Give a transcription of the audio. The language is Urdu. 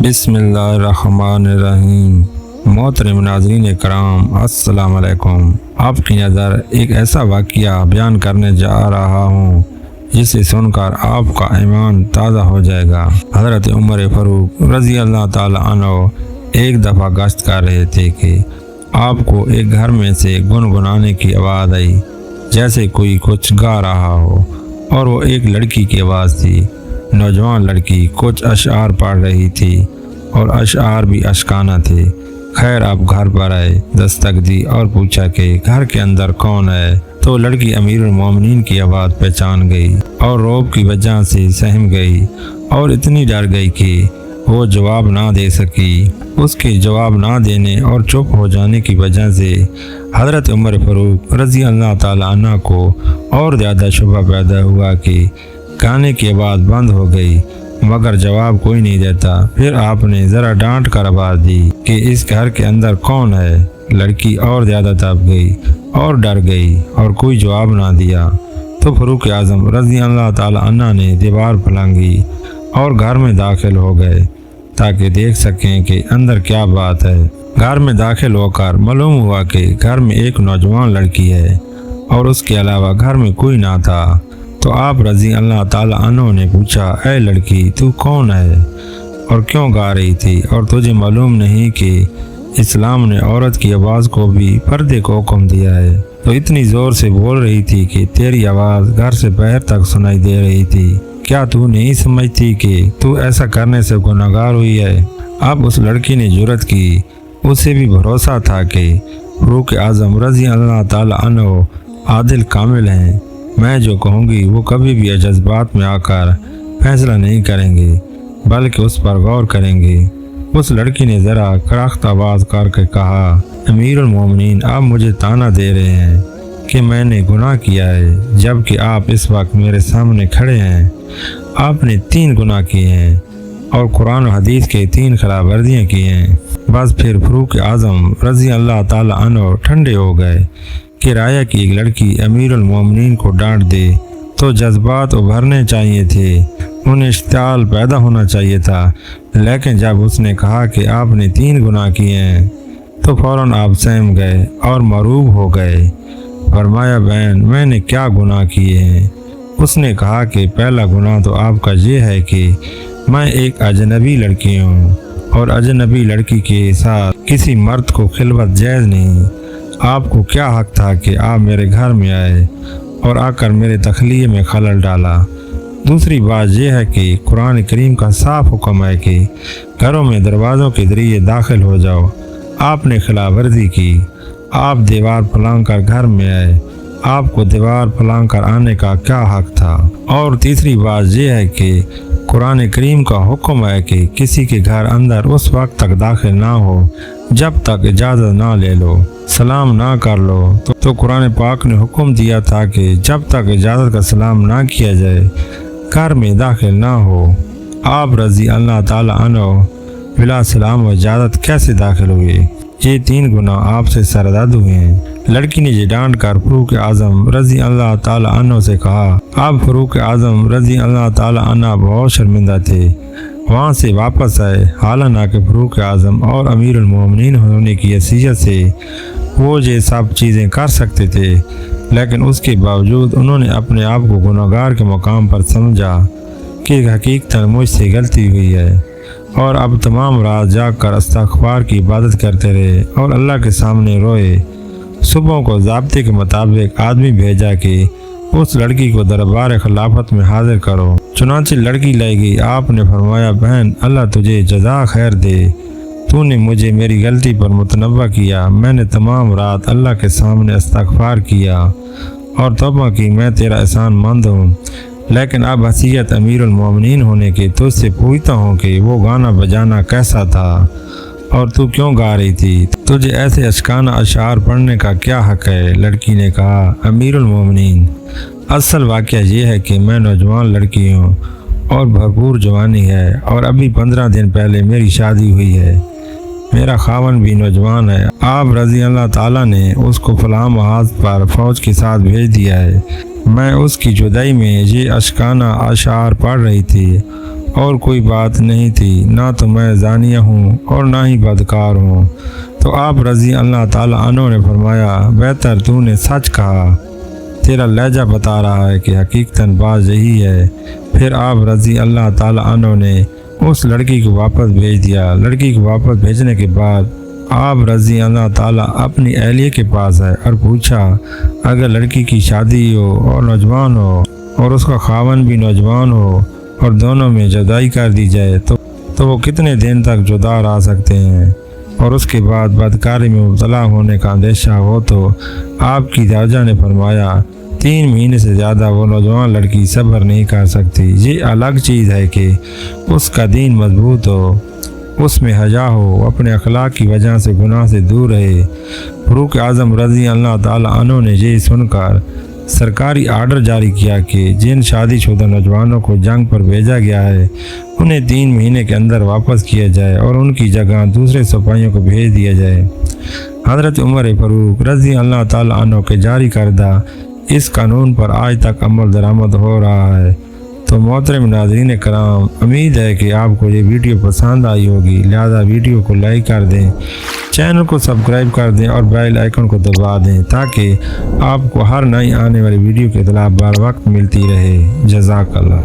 بسم اللہ الرحمن الرحیم۔ محترم ناظرین کرام، السلام علیکم۔ آپ کی نظر ایک ایسا واقعہ بیان کرنے جا رہا ہوں جسے سن کر آپ کا ایمان تازہ ہو جائے گا۔ حضرت عمر فاروق رضی اللہ تعالی عنہ ایک دفعہ گشت کر رہے تھے کہ آپ کو ایک گھر میں سے گنگنانے کی آواز آئی، جیسے کوئی کچھ گا رہا ہو، اور وہ ایک لڑکی کی آواز تھی۔ نوجوان لڑکی کچھ اشعار پڑھ رہی تھی اور اشعار بھی اشکانہ تھے۔ خیر آپ گھر پر آئے، دستک دی اور پوچھا کہ گھر کے اندر کون ہے؟ تو لڑکی امیر المومنین کی آواز پہچان گئی اور رعب کی وجہ سے سہم گئی اور اتنی ڈر گئی کہ وہ جواب نہ دے سکی۔ اس کے جواب نہ دینے اور چپ ہو جانے کی وجہ سے حضرت عمر فاروق رضی اللہ تعالی عنہ کو اور زیادہ شبہ پیدا ہوا کہ گانے کی آواز بند ہو گئی، مگر جواب کوئی نہیں دیتا۔ پھر آپ نے ذرا ڈانٹ کر آواز دی کہ اس گھر کے اندر کون ہے؟ لڑکی اور زیادہ تپ گئی اور ڈر گئی اور کوئی جواب نہ دیا۔ تو فاروق اعظم رضی اللہ تعالی عنہ نے دیوار پھلانگی اور گھر میں داخل ہو گئے تاکہ دیکھ سکیں کہ اندر کیا بات ہے۔ گھر میں داخل ہو کر معلوم ہوا کہ گھر میں ایک نوجوان لڑکی ہے اور اس کے علاوہ گھر میں کوئی نہ تھا۔ تو آپ رضی اللہ تعالی عنہ نے پوچھا، اے لڑکی تو کون ہے اور کیوں گا رہی تھی، اور تجھے معلوم نہیں کہ اسلام نے عورت کی آواز کو بھی پردے کو حکم دیا ہے؟ تو اتنی زور سے بول رہی تھی کہ تیری آواز گھر سے باہر تک سنائی دے رہی تھی۔ کیا تو نہیں سمجھتی کہ تو ایسا کرنے سے گنہگار ہوئی ہے؟ اب اس لڑکی نے جرأت کی۔ اسے بھی بھروسہ تھا کہ فاروق اعظم رضی اللہ تعالی عنہ عادل کامل ہیں، میں جو کہوں گی وہ کبھی بھی جذبات میں آ کر فیصلہ نہیں کریں گے بلکہ اس پر غور کریں گے۔ اس لڑکی نے ذرا کڑاخت آواز کر کے کہا، امیر المومنین آپ مجھے تانا دے رہے ہیں کہ میں نے گناہ کیا ہے، جبکہ آپ اس وقت میرے سامنے کھڑے ہیں۔ آپ نے 3 گناہ کیے ہیں اور قرآن و حدیث کے 3 خلاف ورزیاں کی ہیں۔ بس پھر فاروق اعظم رضی اللہ تعالی عنہ ٹھنڈے ہو گئے کہ رایا کی ایک لڑکی امیر المومنین کو ڈانٹ دے تو جذبات ابھرنے چاہیے تھے، انہیں اشتعال پیدا ہونا چاہیے تھا، لیکن جب اس نے کہا کہ آپ نے 3 گناہ کیے ہیں تو فوراً آپ سہم گئے اور مغلوب ہو گئے۔ فرمایا، بہن میں نے کیا گناہ کیے ہیں؟ اس نے کہا کہ پہلا گناہ تو آپ کا یہ ہے کہ میں ایک اجنبی لڑکی ہوں اور اجنبی لڑکی کے ساتھ کسی مرد کو خلوت جائز نہیں۔ آپ کو کیا حق تھا کہ آپ میرے گھر میں آئے اور آ کر میرے تخلیے میں خلل ڈالا؟ دوسری بات یہ ہے کہ قرآن کریم کا صاف حکم ہے کہ گھروں میں دروازوں کے ذریعے داخل ہو جاؤ۔ آپ نے خلاف ورزی کی، آپ دیوار پھلانگ کر گھر میں آئے، آپ کو دیوار پھلانگ کر آنے کا کیا حق تھا؟ اور تیسری بات یہ ہے کہ قرآن کریم کا حکم ہے کہ کسی کے گھر اندر اس وقت تک داخل نہ ہو جب تک اجازت نہ لے لو، سلام نہ کر لو۔ تو قرآن پاک نے حکم دیا تھا کہ جب تک اجازت کا سلام نہ کیا جائے گھر میں داخل نہ ہو۔ آپ رضی اللہ تعالی عنہ بلا سلام و اجازت کیسے داخل ہوئے؟ یہ 3 گناہ آپ سے سرزد ہوئے ہیں۔ لڑکی نے یہ ڈانٹ کر فاروق اعظم رضی اللہ تعالی عنہ سے کہا۔ اب فاروق اعظم رضی اللہ تعالی عنہ بہت شرمندہ تھے، وہاں سے واپس آئے، حالانہ کہ فاروق اعظم اور امیر المومنین ہونے کی حیثیت سے وہ یہ سب چیزیں کر سکتے تھے، لیکن اس کے باوجود انہوں نے اپنے آپ کو گنہگار کے مقام پر سمجھا کہ حقیقتاً مجھ سے غلطی ہوئی ہے، اور اب تمام رات جاگ کر استغفار کی عبادت کرتے رہے اور اللہ کے سامنے روئے۔ صبح کو ضابطے کے مطابق آدمی بھیجا کہ اس لڑکی کو دربار خلافت میں حاضر کرو۔ چنانچہ لڑکی لائی گئی۔ آپ نے فرمایا، بہن اللہ تجھے جزا خیر دے، تو نے مجھے میری غلطی پر متنبہ کیا، میں نے تمام رات اللہ کے سامنے استغفار کیا اور توبہ کی، میں تیرا احسان مند ہوں، لیکن اب حیثیت امیر المومنین ہونے کے تجھ سے پوچھتا ہوں کہ وہ گانا بجانا کیسا تھا اور تو کیوں گا رہی تھی؟ تجھے ایسے اشکانہ اشعار پڑھنے کا کیا حق ہے؟ لڑکی نے کہا، امیر المومنین اصل واقعہ یہ ہے کہ میں نوجوان لڑکی ہوں اور بھرپور جوانی ہے، اور ابھی 15 دن پہلے میری شادی ہوئی ہے، میرا خاوند بھی نوجوان ہے۔ آپ رضی اللہ تعالیٰ نے اس کو فلاں محاذ پر فوج کے ساتھ بھیج دیا ہے۔ میں اس کی جدائی میں یہ اشکانہ اشعار پڑھ رہی تھی اور کوئی بات نہیں تھی، نہ تو میں زانیہ ہوں اور نہ ہی بدکار ہوں۔ تو آپ رضی اللہ تعالیٰ عنہ نے فرمایا، بہتر تو نے سچ کہا، تیرا لہجہ بتا رہا ہے کہ حقیقتاً بات یہی ہے۔ پھر آپ رضی اللہ تعالیٰ عنہ نے اس لڑکی کو واپس بھیج دیا۔ لڑکی کو واپس بھیجنے کے بعد آپ رضی اللہ تعالیٰ اپنی اہلیہ کے پاس آئے اور پوچھا، اگر لڑکی کی شادی ہو اور نوجوان ہو اور اس کا خاوند بھی نوجوان ہو اور دونوں میں جدائی کر دی جائے تو وہ کتنے دن تک جدا رہ سکتے ہیں؟ اور اس کے بعد بدکاری میں مبتلا ہونے کا اندیشہ ہو تو آپ کی زوجہ نے فرمایا، 3 مہینے سے زیادہ وہ نوجوان لڑکی صبر نہیں کر سکتی۔ یہ الگ چیز ہے کہ اس کا دین مضبوط ہو، اس میں حیا ہو، اپنے اخلاق کی وجہ سے گناہ سے دور رہے۔ فاروق اعظم رضی اللہ تعالیٰ عنہ نے یہ سن کر سرکاری آرڈر جاری کیا کہ جن شادی شدہ نوجوانوں کو جنگ پر بھیجا گیا ہے انہیں 3 مہینے کے اندر واپس کیا جائے اور ان کی جگہ دوسرے سپاہیوں کو بھیج دیا جائے۔ حضرت عمر فاروق رضی اللہ تعالیٰ عنہ کے جاری کردہ اس قانون پر آج تک عمل درآمد ہو رہا ہے۔ تو محترم ناظرین کرام، امید ہے کہ آپ کو یہ ویڈیو پسند آئی ہوگی، لہذا ویڈیو کو لائک کر دیں، چینل کو سبسکرائب کر دیں اور بیل آئیکن کو دبا دیں تاکہ آپ کو ہر نئی آنے والی ویڈیو کی اطلاع بر وقت ملتی رہے۔ جزاک اللہ۔